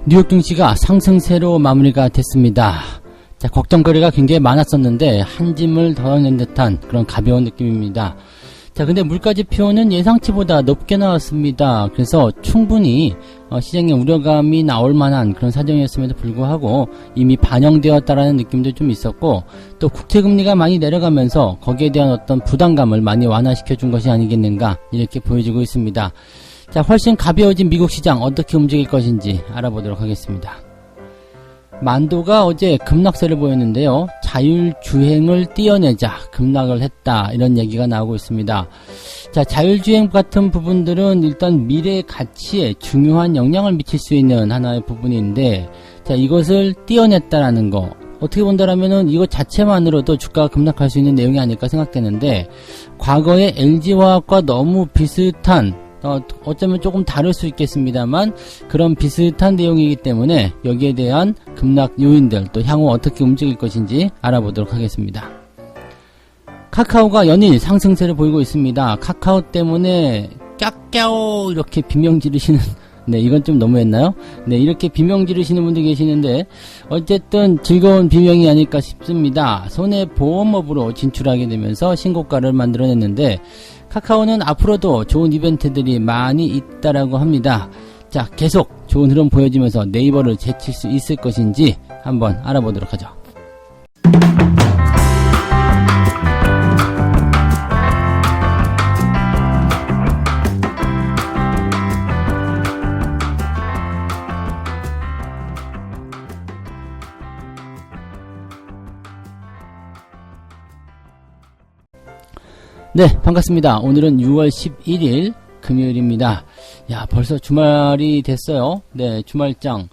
뉴욕 증시가 상승세로 마무리가 됐습니다. 자, 걱정거리가 굉장히 많았었는데 한 짐을 덜어낸 듯한 그런 가벼운 느낌입니다. 자, 근데 물가지표는 예상치보다 높게 나왔습니다. 그래서 충분히 시장에 우려감이 나올 만한 그런 사정이었음에도 불구하고 이미 반영되었다라는 느낌도 좀 있었고, 또 국채금리가 많이 내려가면서 거기에 대한 어떤 부담감을 많이 완화시켜 준 것이 아니겠는가, 이렇게 보여지고 있습니다. 자, 훨씬 가벼워진 미국 시장 어떻게 움직일 것인지 알아보도록 하겠습니다. 만도가 어제 급락세를 보였는데요. 자율주행을 띄어내자 급락을 했다, 이런 얘기가 나오고 있습니다. 자, 자율주행 같은 부분들은 일단 미래 가치에 중요한 영향을 미칠 수 있는 하나의 부분인데, 자, 이것을 띄어냈다라는 거, 어떻게 본다라면은 이것 자체만으로도 주가가 급락할 수 있는 내용이 아닐까 생각되는데, 과거에 LG화학과 너무 비슷한, 어쩌면 조금 다를 수 있겠습니다만 그런 비슷한 내용이기 때문에 여기에 대한 급락 요인들, 또 향후 어떻게 움직일 것인지 알아보도록 하겠습니다. 카카오가 연일 상승세를 보이고 있습니다. 카카오 때문에 깍까오 이렇게 비명 지르시는, 네, 이건 좀 너무했나요? 네, 이렇게 비명 지르시는 분들 계시는데 어쨌든 즐거운 비명이 아닐까 싶습니다. 손해보험업으로 진출하게 되면서 신고가를 만들어냈는데, 카카오는 앞으로도 좋은 이벤트들이 많이 있다라고 합니다. 자, 계속 좋은 흐름 보여지면서 네이버를 제칠 수 있을 것인지 한번 알아보도록 하죠. 네, 반갑습니다. 오늘은 6월 11일 금요일입니다. 야, 벌써 주말이 됐어요. 네, 주말장.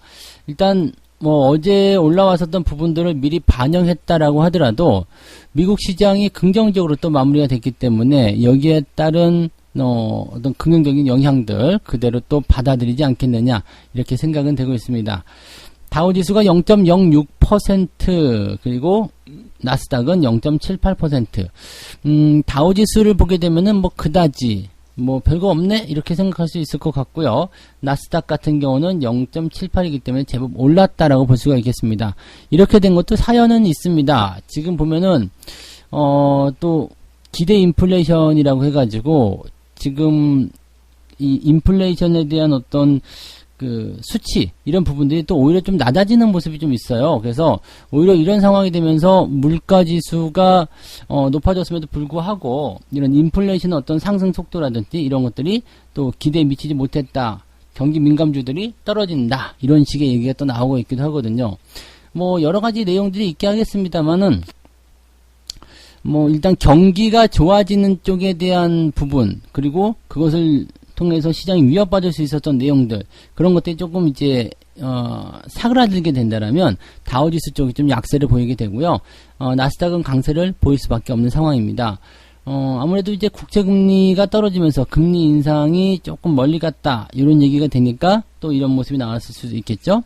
일단 어제 올라왔었던 부분들을 미리 반영했다라고 하더라도 미국 시장이 긍정적으로 또 마무리가 됐기 때문에 여기에 따른 어떤 긍정적인 영향들 그대로 또 받아들이지 않겠느냐, 이렇게 생각은 되고 있습니다. 다우지수가 0.06%, 그리고 나스닥은 0.78%. 다우지수를 보게 되면은 그다지 별거 없네, 이렇게 생각할 수 있을 것 같고요. 나스닥 같은 경우는 0.78이기 때문에 제법 올랐다라고 볼 수가 있겠습니다. 이렇게 된 것도 사연은 있습니다. 지금 보면은 또 기대 인플레이션이라고 해가지고 지금 이 인플레이션에 대한 어떤 수치, 이런 부분들이 또 오히려 좀 낮아지는 모습이 좀 있어요. 그래서 오히려 이런 상황이 되면서 물가지수가 높아졌음에도 불구하고 이런 인플레이션의 어떤 상승 속도라든지 이런 것들이 또 기대에 미치지 못했다, 경기 민감주들이 떨어진다, 이런 식의 얘기가 또 나오고 있기도 하거든요. 여러 가지 내용들이 있게 하겠습니다만은 일단 경기가 좋아지는 쪽에 대한 부분, 그리고 그것을 통해서 시장이 위협받을 수 있었던 내용들, 그런 것들이 조금 이제 사그라들게 된다라면 다우지수 쪽이 좀 약세를 보이게 되고요. 나스닥은 강세를 보일 수밖에 없는 상황입니다. 아무래도 이제 국채금리가 떨어지면서 금리 인상이 조금 멀리 갔다, 이런 얘기가 되니까 또 이런 모습이 나왔을 수도 있겠죠.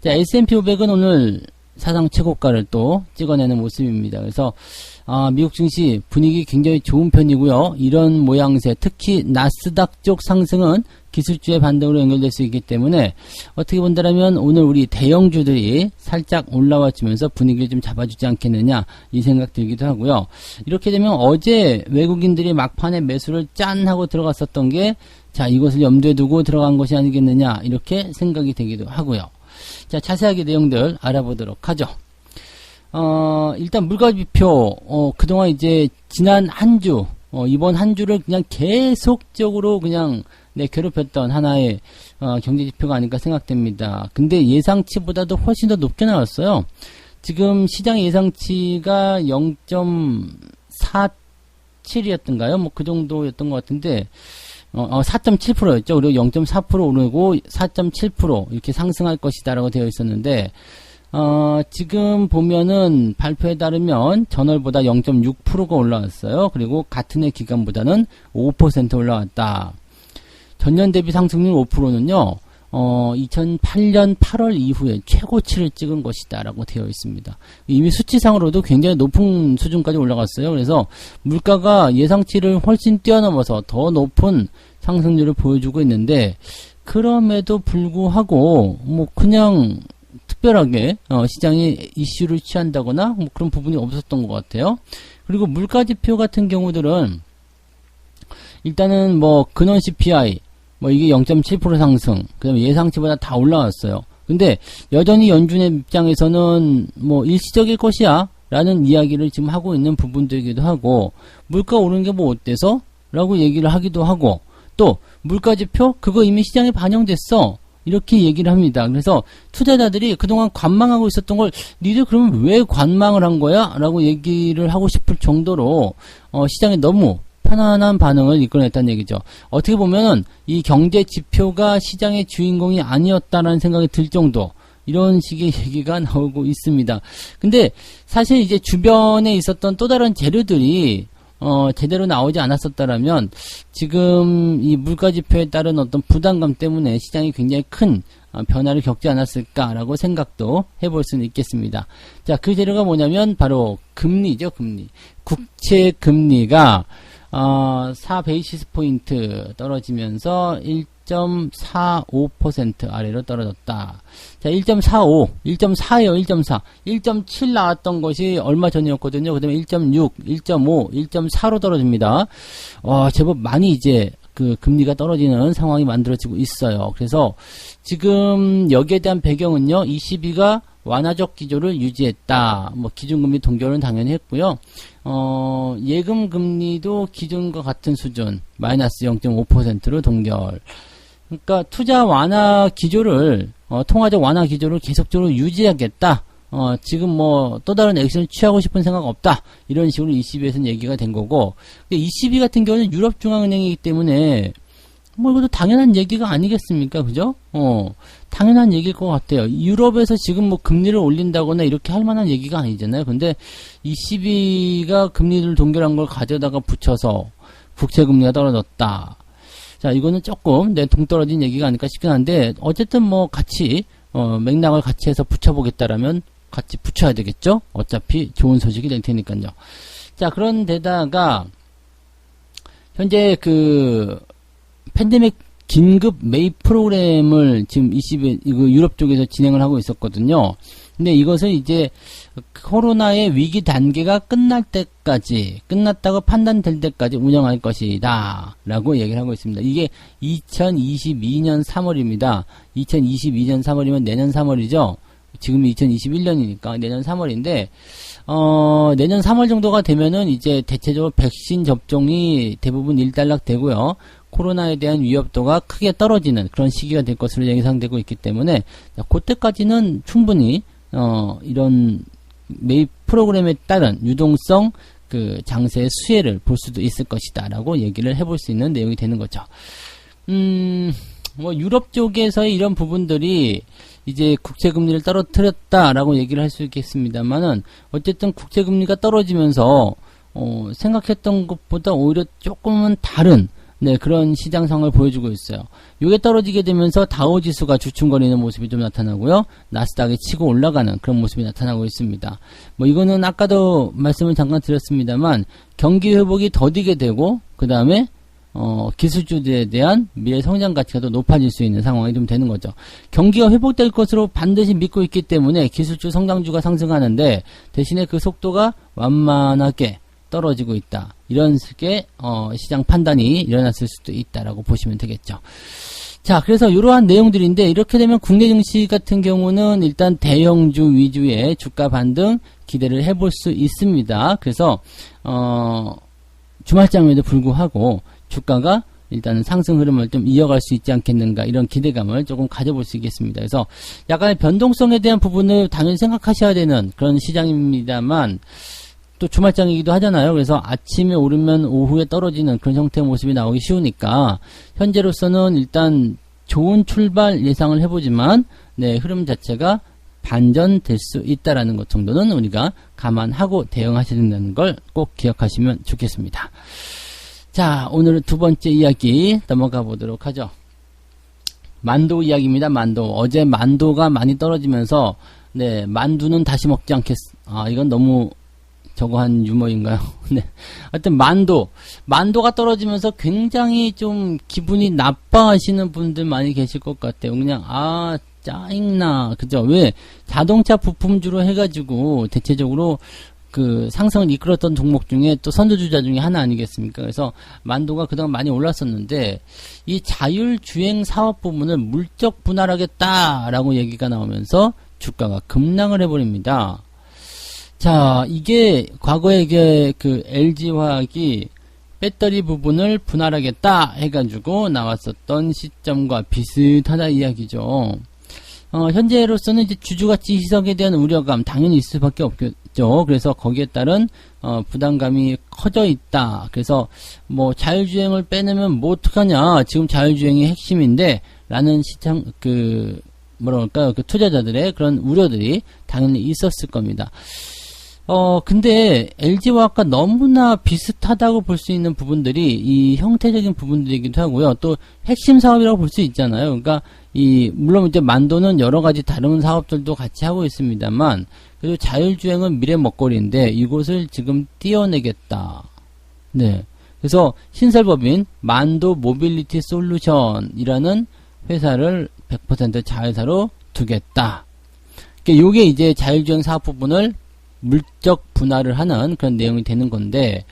자, S&P 500은 오늘 사상 최고가를 또 찍어내는 모습입니다. 그래서 미국 증시 분위기 굉장히 좋은 편이고요. 이런 모양새, 특히 나스닥 쪽 상승은 기술주의 반등으로 연결될 수 있기 때문에 어떻게 본다면 오늘 우리 대형주들이 살짝 올라와주면서 분위기를 좀 잡아주지 않겠느냐, 이 생각 들기도 하고요. 이렇게 되면 어제 외국인들이 막판에 매수를 짠 하고 들어갔었던 게, 자, 이것을 염두에 두고 들어간 것이 아니겠느냐, 이렇게 생각이 되기도 하고요. 자, 자세하게 내용들 알아보도록 하죠. 일단 물가지표, 그동안 이제 지난 한 주, 이번 한 주를 그냥 계속적으로 그냥 괴롭혔던 하나의 경제지표가 아닐까 생각됩니다. 근데 예상치보다도 훨씬 더 높게 나왔어요. 지금 시장 예상치가 0.47이었던가요? 그 정도였던 것 같은데 4.7%였죠. 그리고 0.4% 오르고 4.7% 이렇게 상승할 것이다라고 되어 있었는데, 지금 보면은 발표에 따르면 전월보다 0.6%가 올라왔어요. 그리고 같은 해 기간보다는 5% 올라왔다. 전년 대비 상승률 5%는요, 2008년 8월 이후에 최고치를 찍은 것이다 라고 되어 있습니다. 이미 수치상으로도 굉장히 높은 수준까지 올라갔어요. 그래서 물가가 예상치를 훨씬 뛰어넘어서 더 높은 상승률을 보여주고 있는데, 그럼에도 불구하고 뭐 그냥 특별하게 시장이 이슈를 취한다거나 뭐 그런 부분이 없었던 것 같아요. 그리고 물가지표 같은 경우들은 일단은 뭐 근원 CPI 뭐 이게 0.7% 상승, 그다음에 예상치보다 다 올라왔어요. 근데 여전히 연준의 입장에서는 뭐 일시적일 것이야 라는 이야기를 지금 하고 있는 부분들이기도 하고, 물가 오르는 게 뭐 어때서? 라고 얘기를 하기도 하고, 또 물가지표 그거 이미 시장에 반영됐어 이렇게 얘기를 합니다. 그래서 투자자들이 그동안 관망하고 있었던 걸 니들 그러면 왜 관망을 한 거야? 라고 얘기를 하고 싶을 정도로 시장에 너무 편안한 반응을 이끌어냈다는 얘기죠. 어떻게 보면은 이 경제 지표가 시장의 주인공이 아니었다라는 생각이 들 정도, 이런 식의 얘기가 나오고 있습니다. 근데 사실 이제 주변에 있었던 또 다른 재료들이 제대로 나오지 않았었다라면 지금 이 물가지표에 따른 어떤 부담감 때문에 시장이 굉장히 큰 변화를 겪지 않았을까라고 생각도 해볼 수는 있겠습니다. 자, 그 재료가 뭐냐면 바로 금리죠. 금리. 국채 금리가 4베이시스 포인트 떨어지면서 1.45% 아래로 떨어졌다. 자, 1.45, 1.4예요, 1.4. 1.7 나왔던 것이 얼마 전이었거든요. 그 다음에 1.6, 1.5, 1.4로 떨어집니다. 제법 많이 이제 그 금리가 떨어지는 상황이 만들어지고 있어요. 그래서 지금 여기에 대한 배경은요, ECB가 완화적 기조를 유지했다. 뭐 기준금리 동결은 당연히 했고요. 예금 금리도 기존과 같은 수준, 마이너스 0.5%로 동결. 그러니까 투자 완화 기조를, 통화적 완화 기조를 계속적으로 유지하겠다. 지금 뭐 또 다른 액션을 취하고 싶은 생각 없다. 이런 식으로 ECB에서는 얘기가 된 거고, ECB 같은 경우는 유럽 중앙은행이기 때문에 뭐 이것도 당연한 얘기가 아니겠습니까? 그죠? 당연한 얘기일 것 같아요. 유럽에서 지금 뭐 금리를 올린다거나 이렇게 할 만한 얘기가 아니잖아요. 근데 ECB가 금리를 동결한 걸 가져다가 붙여서 국채 금리가 떨어졌다. 자, 이거는 조금 동떨어진 얘기가 아닐까 싶긴 한데, 어쨌든 뭐 같이 맥락을 같이 해서 붙여보겠다라면 같이 붙여야 되겠죠? 어차피 좋은 소식이 될 테니까요. 자, 그런데다가 현재 그 팬데믹 긴급 매입 프로그램을 지금 유럽 쪽에서 진행을 하고 있었거든요. 근데 이것을 이제 코로나의 위기 단계가 끝났다고 판단될 때까지 운영할 것이다 라고 얘기를 하고 있습니다. 이게 2022년 3월입니다. 2022년 3월이면 내년 3월이죠. 지금이 2021년이니까 내년 3월인데, 내년 3월 정도가 되면은 이제 대체적으로 백신 접종이 대부분 일단락되고요. 코로나에 대한 위협도가 크게 떨어지는 그런 시기가 될 것으로 예상되고 있기 때문에, 그때까지는 충분히, 이런 매입 프로그램에 따른 유동성, 그 장세의 수혜를 볼 수도 있을 것이다 라고 얘기를 해볼 수 있는 내용이 되는 거죠. 뭐 유럽 쪽에서의 이런 부분들이 이제 국채금리를 떨어뜨렸다라고 얘기를 할 수 있겠습니다만은, 어쨌든 국채금리가 떨어지면서 생각했던 것보다 오히려 조금은 다른 그런 시장 상황을 보여주고 있어요. 이게 떨어지게 되면서 다우지수가 주춤거리는 모습이 좀 나타나고요. 나스닥이 치고 올라가는 그런 모습이 나타나고 있습니다. 뭐 이거는 아까도 말씀을 잠깐 드렸습니다만, 경기 회복이 더디게 되고, 그 다음에 기술주들에 대한 미래 성장 가치가 더 높아질 수 있는 상황이 좀 되는 거죠. 경기가 회복될 것으로 반드시 믿고 있기 때문에 기술주 성장주가 상승하는데, 대신에 그 속도가 완만하게 떨어지고 있다. 이런 식의 시장 판단이 일어났을 수도 있다라고 보시면 되겠죠. 자, 그래서 이러한 내용들인데, 이렇게 되면 국내 증시 같은 경우는 일단 대형주 위주의 주가 반등 기대를 해볼 수 있습니다. 그래서 주말장에도 불구하고 주가가 일단은 상승 흐름을 좀 이어갈 수 있지 않겠는가, 이런 기대감을 조금 가져볼 수 있겠습니다. 그래서 약간의 변동성에 대한 부분을 당연히 생각하셔야 되는 그런 시장입니다만, 또 주말장이기도 하잖아요. 그래서 아침에 오르면 오후에 떨어지는 그런 형태의 모습이 나오기 쉬우니까, 현재로서는 일단 좋은 출발 예상을 해보지만, 흐름 자체가 반전될 수 있다라는 것 정도는 우리가 감안하고 대응하셔야 된다는 걸 꼭 기억하시면 좋겠습니다. 자, 오늘은 두 번째 이야기 넘어가 보도록 하죠. 만도 이야기입니다. 만도. 어제 만도가 많이 떨어지면서, 만두는 다시 먹지 않겠, 이건 너무 저거 한 유머인가요? 네. 하여튼 만도가 떨어지면서 굉장히 좀 기분이 나빠하시는 분들 많이 계실 것 같아요. 그냥 짜증나. 그죠? 왜? 자동차 부품주로 해가지고 대체적으로 그 상승을 이끌었던 종목 중에 또 선두주자 중에 하나 아니겠습니까? 그래서 만도가 그동안 많이 올랐었는데 이 자율주행 사업 부분을 물적 분할하겠다라고 얘기가 나오면서 주가가 급락을 해버립니다. 자, 이게 과거에 이게 그 LG화학이 배터리 부분을 분할하겠다 해가지고 나왔었던 시점과 비슷하다 이야기죠. 현재로서는 이제 주주가치 희석에 대한 우려감 당연히 있을 수밖에 없겠죠. 그래서 거기에 따른 부담감이 커져 있다. 그래서 뭐 자율주행을 빼내면 뭐 어떡하냐. 지금 자율주행이 핵심인데 라는 시장 그 투자자들의 그런 우려들이 당연히 있었을 겁니다. 근데 LG화학과 너무나 비슷하다고 볼 수 있는 부분들이 이 형태적인 부분들이기도 하고요. 또 핵심 사업이라고 볼 수 있잖아요. 그러니까 물론 이제 만도는 여러 가지 다른 사업들도 같이 하고 있습니다만, 그리고 자율주행은 미래 먹거리인데 이곳을 지금 띄어내겠다. 네. 그래서 신설법인 만도 모빌리티 솔루션이라는 회사를 100% 자회사로 두겠다. 그러니까 요게 이제 자율주행 사업 부분을 물적 분할을 하는 그런 내용이 되는 건데,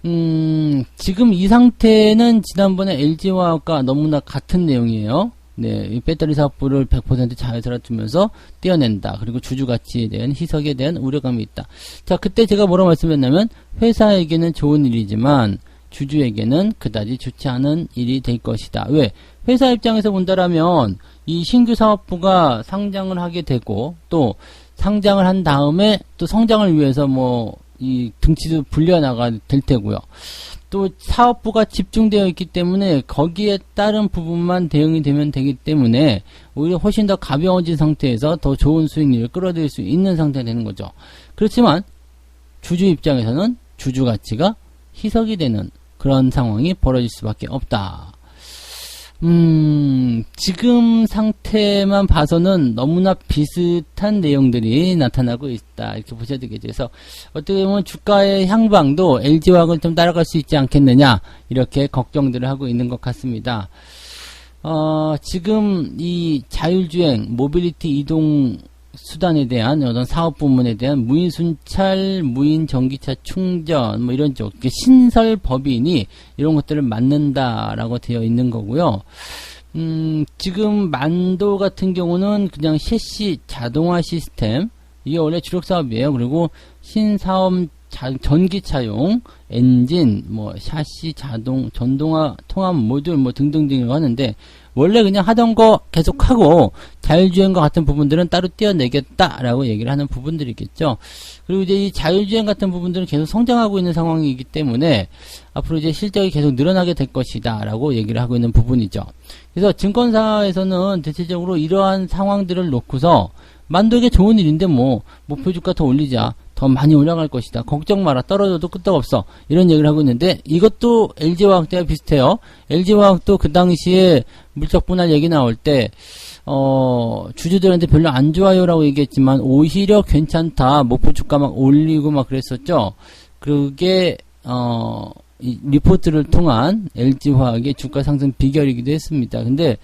지금 이 상태는 지난번에 LG화학과 너무나 같은 내용이에요. 네, 이 배터리 사업부를 100% 자회사로 두면서 떼어낸다. 그리고 주주가치에 대한 희석에 대한 우려감이 있다. 자, 그때 제가 뭐라고 말씀드렸냐면, 회사에게는 좋은 일이지만, 주주에게는 그다지 좋지 않은 일이 될 것이다. 왜? 회사 입장에서 본다라면, 이 신규 사업부가 상장을 하게 되고, 또, 상장을 한 다음에 또 성장을 위해서 이 등치도 불려나가 될 테고요. 또 사업부가 집중되어 있기 때문에 거기에 따른 부분만 대응이 되면 되기 때문에 오히려 훨씬 더 가벼워진 상태에서 더 좋은 수익률을 끌어들일 수 있는 상태가 되는 거죠. 그렇지만 주주 입장에서는 주주 가치가 희석이 되는 그런 상황이 벌어질 수밖에 없다. 지금 상태만 봐서는 너무나 비슷한 내용들이 나타나고 있다. 이렇게 보셔야 되겠죠. 그래서 어떻게 보면 주가의 향방도 LG화학을 좀 따라갈 수 있지 않겠느냐. 이렇게 걱정들을 하고 있는 것 같습니다. 지금 이 자율주행, 모빌리티 이동 수단에 대한 어떤 사업 부문에 대한 무인 순찰, 무인 전기차 충전, 이런 쪽, 신설 법인이 이런 것들을 맡는다라고 되어 있는 거고요. 지금 만도 같은 경우는 그냥 셰시 자동화 시스템, 이게 원래 주력 사업이에요. 그리고 신사업 전기차용 엔진, 샤시 전동화 통합 모듈 등등등이라고 하는데, 원래 그냥 하던 거 계속하고 자율주행과 같은 부분들은 따로 떼어내겠다라고 얘기를 하는 부분들이겠죠. 그리고 이제 이 자율주행 같은 부분들은 계속 성장하고 있는 상황이기 때문에 앞으로 이제 실적이 계속 늘어나게 될 것이다 라고 얘기를 하고 있는 부분이죠. 그래서 증권사에서는 대체적으로 이러한 상황들을 놓고서 만도에게 좋은 일인데 목표 주가 더 올리자, 더 많이 올라갈 것이다, 걱정 마라, 떨어져도 끄떡없어, 이런 얘기를 하고 있는데, 이것도 LG화학 때와 비슷해요. LG화학도 그 당시에 물적 분할 얘기 나올 때 주주들한테 별로 안 좋아요 라고 얘기했지만 오히려 괜찮다, 목표 주가 막 올리고 막 그랬었죠. 그게 이 리포트를 통한 LG화학의 주가 상승 비결이기도 했습니다. 근데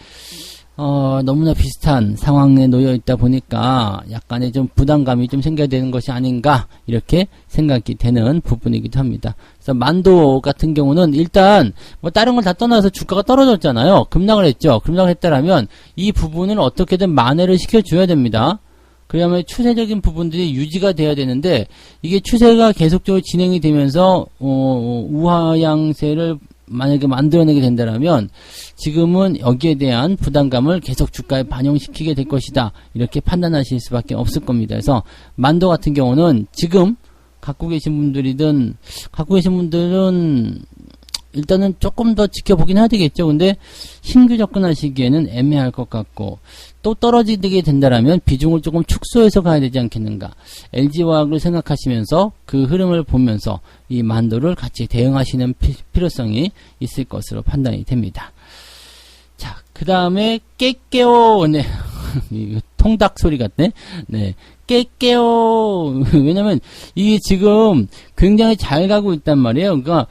너무나 비슷한 상황에 놓여 있다 보니까 약간의 좀 부담감이 좀 생겨야 되는 것이 아닌가, 이렇게 생각이 되는 부분이기도 합니다. 그래서 만도 같은 경우는 일단 다른 걸 다 떠나서 주가가 떨어졌잖아요. 급락을 했죠. 급락을 했다라면 이 부분을 어떻게든 만회를 시켜줘야 됩니다. 그러면 추세적인 부분들이 유지가 돼야 되는데, 이게 추세가 계속적으로 진행이 되면서 우하향세를 만약에 만들어내게 된다면 지금은 여기에 대한 부담감을 계속 주가에 반영시키게 될 것이다, 이렇게 판단하실 수밖에 없을 겁니다. 그래서 만도 같은 경우는 지금 갖고 계신 분들은 일단은 조금 더 지켜보긴 해야 되겠죠. 근데 신규 접근하시기에는 애매할 것 같고, 또 떨어지게 된다라면 비중을 조금 축소해서 가야 되지 않겠는가. LG화학을 생각하시면서 그 흐름을 보면서 이 만도를 같이 대응하시는 필요성이 있을 것으로 판단이 됩니다. 자, 그 다음에 깨깨오, 네. 통닭 소리 같네. 네. 깨요. 왜냐면 이게 지금 굉장히 잘 가고 있단 말이에요. 그러니까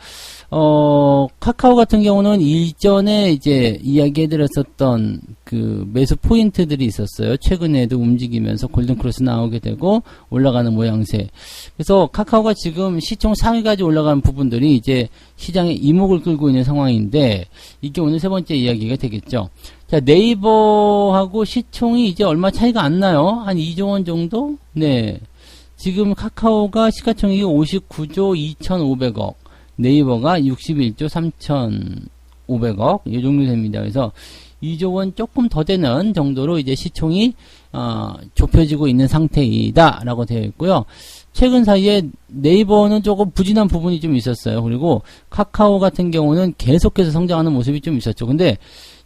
카카오 같은 경우는 이전에 이제 이야기해드렸었던 그 매수 포인트들이 있었어요. 최근에도 움직이면서 골든크로스 나오게 되고 올라가는 모양새. 그래서 카카오가 지금 시총 상위까지 올라가는 부분들이 이제 시장의 이목을 끌고 있는 상황인데 이게 오늘 세 번째 이야기가 되겠죠. 자, 네이버하고 시총이 이제 얼마 차이가 안 나요. 한 2조 원 정도? 네. 지금 카카오가 시가총액이 59조 2,500억. 네이버가 61조 3,500억 이 정도 됩니다. 그래서 2조 원 조금 더 되는 정도로 이제 시총이 좁혀지고 있는 상태이다라고 되어 있고요. 최근 사이에 네이버는 조금 부진한 부분이 좀 있었어요. 그리고 카카오 같은 경우는 계속해서 성장하는 모습이 좀 있었죠. 근데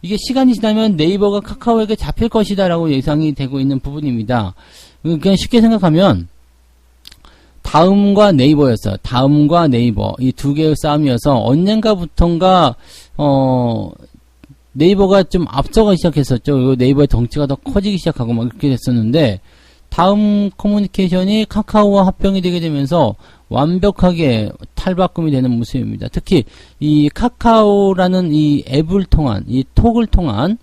이게 시간이 지나면 네이버가 카카오에게 잡힐 것이다라고 예상이 되고 있는 부분입니다. 그냥 쉽게 생각하면 다음과 네이버였어요. 다음과 네이버 이 두 개의 싸움이어서 언젠가부턴가 네이버가 좀 앞서가기 시작했었죠. 그리고 네이버의 덩치가 더 커지기 시작하고 막 그렇게 됐었는데 다음 커뮤니케이션이 카카오와 합병이 되게 되면서 완벽하게 탈바꿈이 되는 모습입니다. 특히 이 카카오라는 이 앱을 통한 이 톡을 통한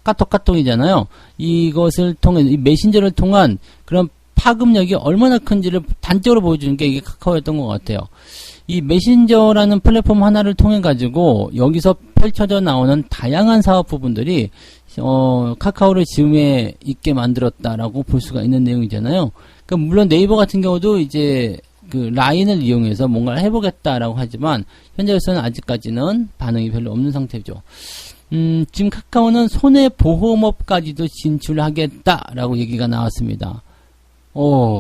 카톡이잖아요. 이것을 통해 이 메신저를 통한 그런 파급력이 얼마나 큰지를 단적으로 보여주는 게 이게 카카오였던 것 같아요. 이 메신저라는 플랫폼 하나를 통해 가지고 여기서 펼쳐져 나오는 다양한 사업 부분들이 카카오를 지음에 있게 만들었다라고 볼 수가 있는 내용이잖아요. 그러니까 물론 네이버 같은 경우도 이제 그 라인을 이용해서 뭔가를 해보겠다라고 하지만 현재로서는 아직까지는 반응이 별로 없는 상태죠. 지금 카카오는 손해보험업까지도 진출하겠다라고 얘기가 나왔습니다.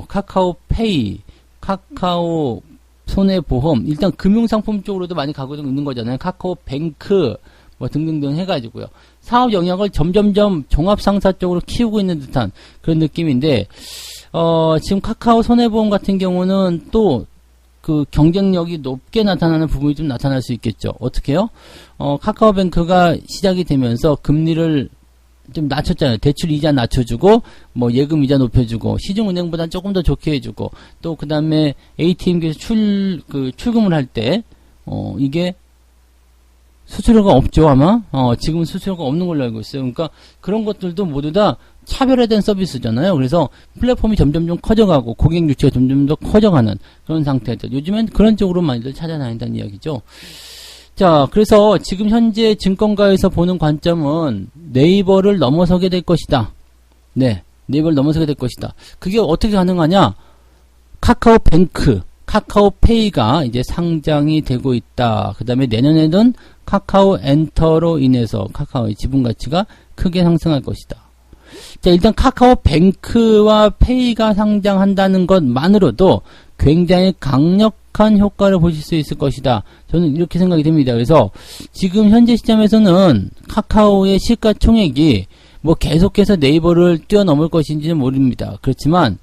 카카오페이, 카카오 손해보험, 일단 금융상품 쪽으로도 많이 가고 있는 거잖아요. 카카오뱅크, 뭐 등등등 해가지고요. 사업 영역을 점점점 종합상사 쪽으로 키우고 있는 듯한 그런 느낌인데, 지금 카카오 손해보험 같은 경우는 또 그 경쟁력이 높게 나타나는 부분이 좀 나타날 수 있겠죠. 어떻게요? 카카오뱅크가 시작이 되면서 금리를 좀 낮췄잖아요. 대출 이자 낮춰주고, 뭐 예금 이자 높여주고, 시중은행보다 조금 더 좋게 해주고, 또 그 다음에 ATM기에서 출금을 할 때, 이게 수수료가 없죠, 아마? 지금은 수수료가 없는 걸로 알고 있어요. 그러니까 그런 것들도 모두 다 차별화된 서비스잖아요. 그래서 플랫폼이 점점 좀 커져가고, 고객 유치가 점점 더 커져가는 그런 상태죠. 요즘엔 그런 쪽으로 많이들 찾아다닌다는 이야기죠. 자, 그래서 지금 현재 증권가에서 보는 관점은 네이버를 넘어서게 될 것이다. 네, 네이버를 넘어서게 될 것이다. 그게 어떻게 가능하냐? 카카오뱅크, 카카오페이가 이제 상장이 되고 있다. 그 다음에 내년에는 카카오엔터로 인해서 카카오의 지분 가치가 크게 상승할 것이다. 자, 일단 카카오뱅크와 페이가 상장한다는 것만으로도 굉장히 강력한 효과를 보실 수 있을 것이다. 저는 이렇게 생각이 됩니다. 그래서 지금 현재 시점에서는 카카오의 시가총액이 뭐 계속해서 네이버를 뛰어넘을 것인지는 모릅니다. 그렇지만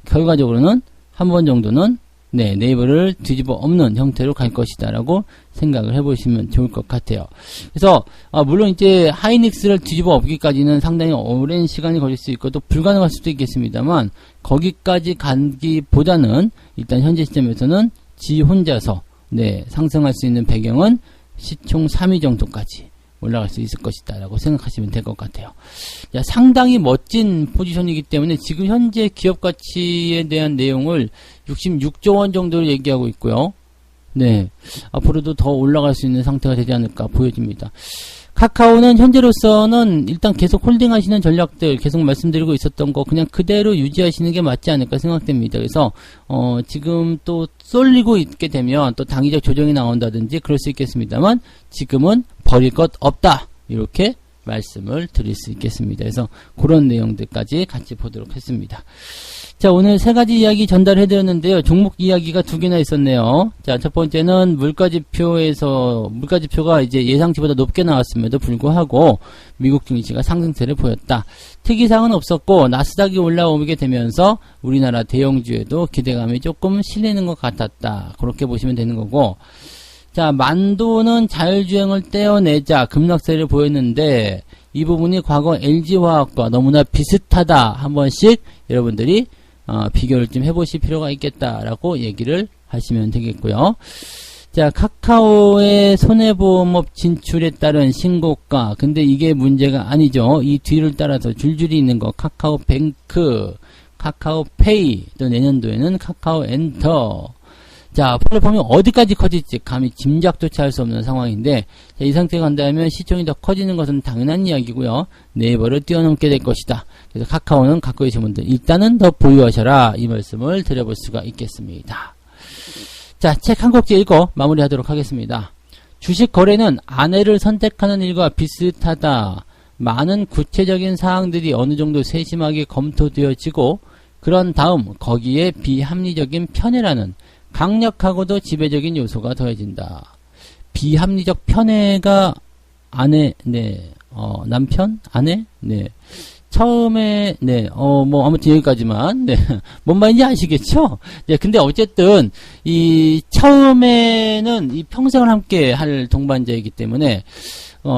결과적으로는 한 번 정도는 네이버를 뒤집어 엎는 형태로 갈 것이다 라고 생각을 해보시면 좋을 것 같아요. 그래서 물론 이제 하이닉스를 뒤집어 엎기까지는 상당히 오랜 시간이 걸릴 수 있고 또 불가능할 수도 있겠습니다만 거기까지 가기보다는 일단 현재 시점에서는 지 혼자서 상승할 수 있는 배경은 시총 3위 정도까지 올라갈 수 있을 것이다 라고 생각하시면 될 것 같아요. 자, 상당히 멋진 포지션이기 때문에 지금 현재 기업 가치에 대한 내용을 66조 원 정도로 얘기하고 있고요. 네, 앞으로도 더 올라갈 수 있는 상태가 되지 않을까 보여집니다. 카카오는 현재로서는 일단 계속 홀딩하시는 전략들 계속 말씀드리고 있었던 거 그냥 그대로 유지하시는 게 맞지 않을까 생각됩니다. 그래서 지금 또 쏠리고 있게 되면 또 당위적 조정이 나온다든지 그럴 수 있겠습니다만 지금은 버릴 것 없다 이렇게 말씀을 드릴 수 있겠습니다. 그래서 그런 내용들까지 같이 보도록 했습니다. 자, 오늘 세 가지 이야기 전달해 드렸는데요. 종목 이야기가 두 개나 있었네요. 자, 첫 번째는 물가지표가 이제 예상치보다 높게 나왔음에도 불구하고 미국 증시가 상승세를 보였다. 특이사항은 없었고 나스닥이 올라오게 되면서 우리나라 대형주에도 기대감이 조금 실리는 것 같았다. 그렇게 보시면 되는 거고, 자, 만도는 자율주행을 떼어내자 급락세를 보였는데 이 부분이 과거 LG화학과 너무나 비슷하다. 한 번씩 여러분들이 비교를 좀 해보실 필요가 있겠다라고 얘기를 하시면 되겠고요. 자, 카카오의 손해보험업 진출에 따른 신고가. 근데 이게 문제가 아니죠. 이 뒤를 따라서 줄줄이 있는 거. 카카오뱅크, 카카오페이, 또 내년도에는 카카오엔터. 자, 플랫폼이 어디까지 커질지 감히 짐작조차 할 수 없는 상황인데, 자, 이 상태가 간다면 시총이 더 커지는 것은 당연한 이야기고요. 네이버를 뛰어넘게 될 것이다. 그래서 카카오는 갖고 계신 분들 일단은 더 보유하셔라. 이 말씀을 드려볼 수가 있겠습니다. 자, 책 한 곡지 읽고 마무리하도록 하겠습니다. 주식 거래는 아내를 선택하는 일과 비슷하다. 많은 구체적인 사항들이 어느 정도 세심하게 검토되어지고 그런 다음 거기에 비합리적인 편애라는 강력하고도 지배적인 요소가 더해진다. 비합리적 편애가 아내, 네, 남편, 아내, 네. 처음에, 네, 뭐, 아무튼 여기까지만, 네. 뭔 말인지 아시겠죠? 네, 근데 어쨌든, 처음에는 이 평생을 함께 할 동반자이기 때문에,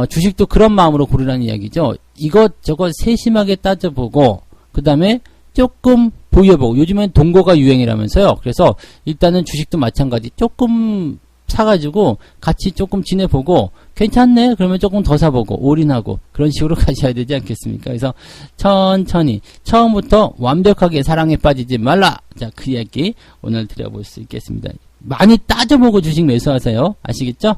주식도 그런 마음으로 고르라는 이야기죠. 이것저것 세심하게 따져보고, 그 다음에 조금 보여보고, 요즘엔 동거가 유행이라면서요. 그래서 일단은 주식도 마찬가지. 조금 사가지고 같이 조금 지내보고 괜찮네 그러면 조금 더 사보고 올인하고 그런 식으로 가셔야 되지 않겠습니까? 그래서 천천히 처음부터 완벽하게 사랑에 빠지지 말라. 자, 그 이야기 오늘 드려볼 수 있겠습니다. 많이 따져보고 주식 매수하세요. 아시겠죠?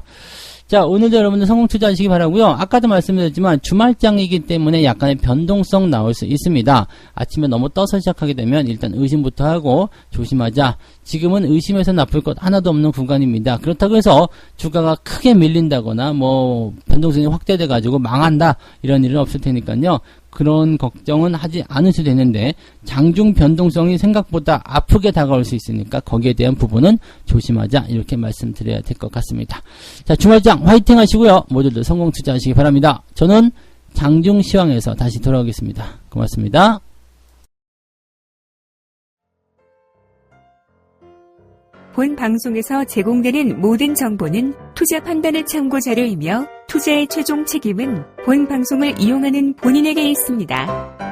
자, 오늘도 여러분들 성공 투자하시기 바라고요. 아까도 말씀드렸지만 주말장이기 때문에 약간의 변동성 나올 수 있습니다. 아침에 너무 떠서 시작하게 되면 일단 의심부터 하고 조심하자. 지금은 의심해서 나쁠 것 하나도 없는 구간입니다. 그렇다고 해서 주가가 크게 밀린다거나 뭐 변동성이 확대돼 가지고 망한다 이런 일은 없을 테니까요. 그런 걱정은 하지 않으셔도 되는데 장중 변동성이 생각보다 아프게 다가올 수 있으니까 거기에 대한 부분은 조심하자 이렇게 말씀드려야 될 것 같습니다. 자, 주말장 화이팅 하시고요. 모두들 성공 투자하시기 바랍니다. 저는 장중 시황에서 다시 돌아오겠습니다. 고맙습니다. 본 방송에서 제공되는 모든 정보는 투자 판단의 참고 자료이며 투자의 최종 책임은 본 방송을 이용하는 본인에게 있습니다.